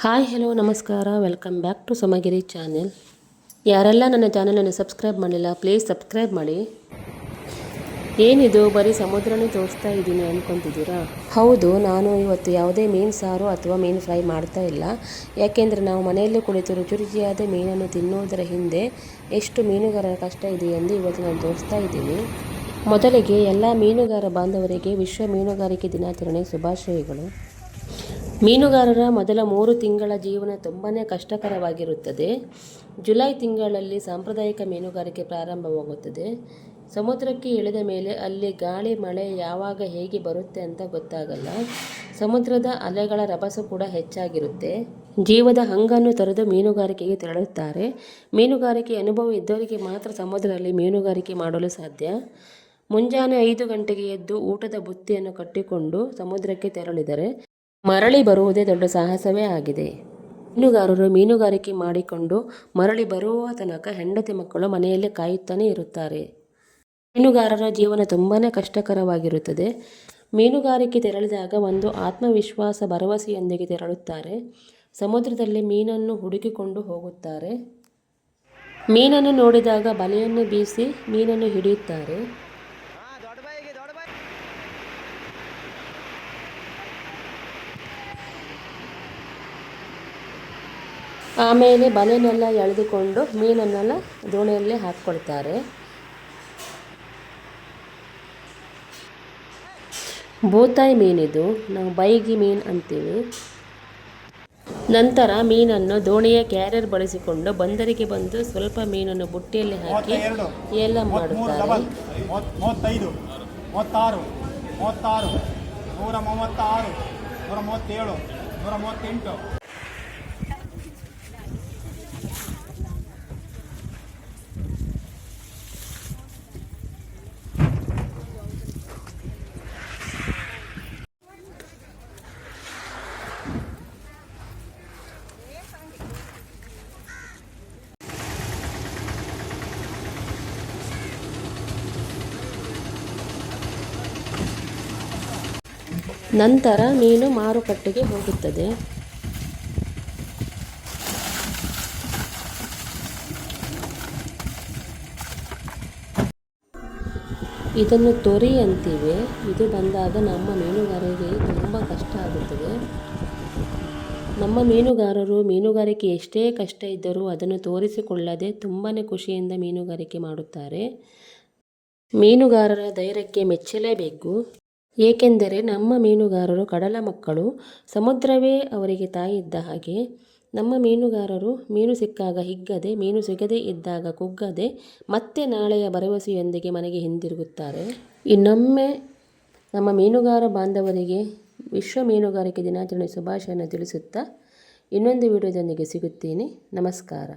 Hi hello ನಮಸ್ಕಾರ, welcome back to ಸಮಗಿರಿ channel. ಯಾರೆಲ್ಲ ನನ್ನ ಚಾನಲನ್ನು ಸಬ್ಸ್ಕ್ರೈಬ್ ಮಾಡಿಲ್ಲ ಪ್ಲೀಸ್ ಸಬ್ಸ್ಕ್ರೈಬ್ ಮಾಡಿ. ಏನಿದು ಬರೀ ಸಮುದ್ರನೇ ತೋರಿಸ್ತಾ ಇದ್ದೀನಿ ಅಂದ್ಕೊತಿದ್ದೀರಾ? ಹೌದು, ನಾನು ಇವತ್ತು ಯಾವುದೇ ಮೀನು ಸಾರು ಅಥವಾ ಮೀನು ಫ್ರೈ ಮಾಡ್ತಾ ಇಲ್ಲ. ಯಾಕೆಂದರೆ ನಾವು ಮನೆಯಲ್ಲೇ ಕುಳಿತು ರುಚಿ ರುಚಿಯಾದ ಮೀನನ್ನು ತಿನ್ನುವುದರ ಹಿಂದೆ ಎಷ್ಟು ಮೀನುಗಾರರ ಕಷ್ಟ ಇದೆ ಎಂದು ಇವತ್ತು ನಾನು ತೋರಿಸ್ತಾ ಇದ್ದೀನಿ. ಮೊದಲಿಗೆ ಎಲ್ಲ ಮೀನುಗಾರ ಬಾಂಧವರಿಗೆ ವಿಶ್ವ ಮೀನುಗಾರಿಕೆ ದಿನಾಚರಣೆ ಶುಭಾಶಯಗಳು. ಮೀನುಗಾರರ ಮೊದಲ 3 ತಿಂಗಳ ಜೀವನ ತುಂಬಾ ಕಷ್ಟಕರವಾಗಿರುತ್ತದೆ. ಜುಲೈ ತಿಂಗಳಲ್ಲಿ ಸಾಂಪ್ರದಾಯಿಕ ಮೀನುಗಾರಿಕೆ ಪ್ರಾರಂಭವಾಗುತ್ತದೆ. ಸಮುದ್ರಕ್ಕೆ ಇಳಿದ ಮೇಲೆ ಅಲ್ಲಿ ಗಾಳಿ ಮಳೆ ಯಾವಾಗ ಹೇಗೆ ಬರುತ್ತೆ ಅಂತ ಗೊತ್ತಾಗಲ್ಲ. ಸಮುದ್ರದ ಅಲೆಗಳ ರಭಸ ಕೂಡ ಹೆಚ್ಚಾಗಿರುತ್ತೆ. ಜೀವದ ಹಂಗನ್ನು ತೊರೆದು ಮೀನುಗಾರಿಕೆಗೆ ತೆರಳುತ್ತಾರೆ. ಮೀನುಗಾರಿಕೆ ಅನುಭವ ಇದ್ದವರಿಗೆ ಮಾತ್ರ ಸಮುದ್ರದಲ್ಲಿ ಮೀನುಗಾರಿಕೆ ಮಾಡಲು ಸಾಧ್ಯ. ಮುಂಜಾನೆ 5 ಗಂಟೆಗೆ ಎದ್ದು ಊಟದ ಬುತ್ತಿಯನ್ನು ಕಟ್ಟಿಕೊಂಡು ಸಮುದ್ರಕ್ಕೆ ತೆರಳಿದರೆ ಮರಳಿ ಬರುವುದೇ ದೊಡ್ಡ ಸಾಹಸವೇ ಆಗಿದೆ. ಮೀನುಗಾರರು ಮೀನುಗಾರಿಕೆ ಮಾಡಿಕೊಂಡು ಮರಳಿ ಬರುವ ತನಕ ಹೆಂಡತಿ ಮಕ್ಕಳು ಮನೆಯಲ್ಲೇ ಕಾಯುತ್ತಾನೆ ಇರುತ್ತಾರೆ. ಮೀನುಗಾರರ ಜೀವನ ತುಂಬಾ ಕಷ್ಟಕರವಾಗಿರುತ್ತದೆ. ಮೀನುಗಾರಿಕೆ ತೆರಳಿದಾಗ ಒಂದು ಆತ್ಮವಿಶ್ವಾಸ ಭರವಸೆಯೊಂದಿಗೆ ತೆರಳುತ್ತಾರೆ. ಸಮುದ್ರದಲ್ಲಿ ಮೀನನ್ನು ಹುಡುಕಿಕೊಂಡು ಹೋಗುತ್ತಾರೆ. ಮೀನನ್ನು ನೋಡಿದಾಗ ಬಲೆಯನ್ನು ಬೀಸಿ ಮೀನನ್ನು ಹಿಡಿಯುತ್ತಾರೆ. ಆಮೇಲೆ ಬಲೆನೆಲ್ಲ ಎಳೆದುಕೊಂಡು ಮೀನನ್ನೆಲ್ಲ ದೋಣಿಯಲ್ಲೇ ಹಾಕ್ಕೊಳ್ತಾರೆ. ಬೂತಾಯಿ ಮೀನಿದು, ನಾವು ಬೈಗಿ ಮೀನು ಅಂತೀವಿ. ನಂತರ ಮೀನನ್ನು ದೋಣಿಯ ಕ್ಯಾರಿಯರ್ ಬಳಸಿಕೊಂಡು ಬಂದರಿಗೆ ಬಂದು ಸ್ವಲ್ಪ ಮೀನನ್ನು ಬುಟ್ಟಿಯಲ್ಲಿ ಹಾಕಿ ಏಲ ಮಾಡುತ್ತಾರೆ. 35, 36, 36, 136, 137, 138. ನಂತರ ಮೀನು ಮಾರುಕಟ್ಟೆಗೆ ಹೋಗುತ್ತದೆ. ಇದನ್ನು ತೊರಿ ಅಂತೀವಿ. ಇದು ಬಂದಾಗ ನಮ್ಮ ಮೀನುಗಾರರಿಗೆ ತುಂಬ ಕಷ್ಟ ಆಗುತ್ತದೆ. ನಮ್ಮ ಮೀನುಗಾರರು ಮೀನುಗಾರಿಕೆ ಎಷ್ಟೇ ಕಷ್ಟ ಇದ್ದರೂ ಅದನ್ನು ತೋರಿಸಿಕೊಳ್ಳದೆ ತುಂಬಾ ಖುಷಿಯಿಂದ ಮೀನುಗಾರಿಕೆ ಮಾಡುತ್ತಾರೆ. ಮೀನುಗಾರರ ಧೈರ್ಯಕ್ಕೆ ಮೆಚ್ಚಲೇಬೇಕು. ಏಕೆಂದರೆ ನಮ್ಮ ಮೀನುಗಾರರು ಕಡಲ ಮಕ್ಕಳು. ಸಮುದ್ರವೇ ಅವರಿಗೆ ತಾಯಿ ಇದ್ದ ಹಾಗೆ. ನಮ್ಮ ಮೀನುಗಾರರು ಮೀನು ಸಿಕ್ಕಾಗ ಹಿಗ್ಗದೆ, ಮೀನು ಸಿಗದೇ ಇದ್ದಾಗ ಕುಗ್ಗದೆ, ಮತ್ತೆ ನಾಳೆಯ ಭರವಸೆಯೊಂದಿಗೆ ಮನೆಗೆ ಹಿಂದಿರುಗುತ್ತಾರೆ. ಇನ್ನೊಮ್ಮೆ ನಮ್ಮ ಮೀನುಗಾರ ಬಾಂಧವರಿಗೆ ವಿಶ್ವ ಮೀನುಗಾರಿಕೆ ದಿನಾಚರಣೆ ಶುಭಾಶಯವನ್ನು ತಿಳಿಸುತ್ತಾ ಇನ್ನೊಂದು ವಿಡಿಯೋದೊಂದಿಗೆ ಸಿಗುತ್ತೀನಿ. ನಮಸ್ಕಾರ.